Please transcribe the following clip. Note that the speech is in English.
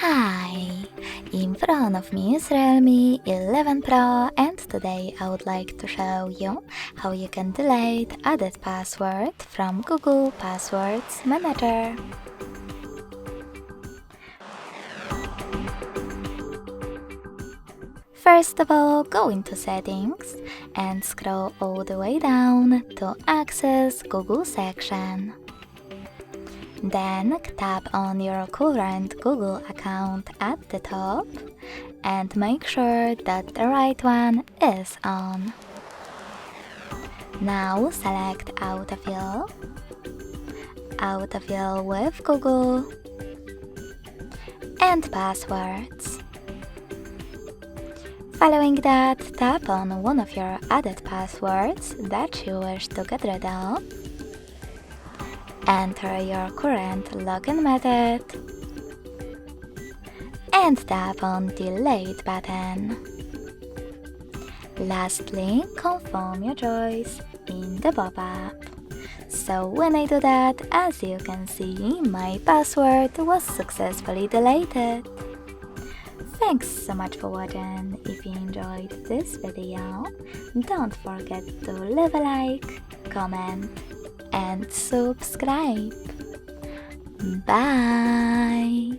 Hi! In front of me is Realme 11 Pro, and today I would like to show you how you can delete added password from Google Passwords Manager. First of all, go into Settings and scroll all the way down to Access Google section. Then tap on your current Google account at the top and make sure that the right one is on. Now select Autofill with Google, and Passwords. Following that, tap on one of your added passwords that you wish to get rid of. Enter your current login method and tap on Delete button. Lastly, confirm your choice in the pop-up. So when I do that, as you can see, my password was successfully deleted. Thanks so much for watching. If you enjoyed this video, don't forget to leave a like, comment, and subscribe. Bye!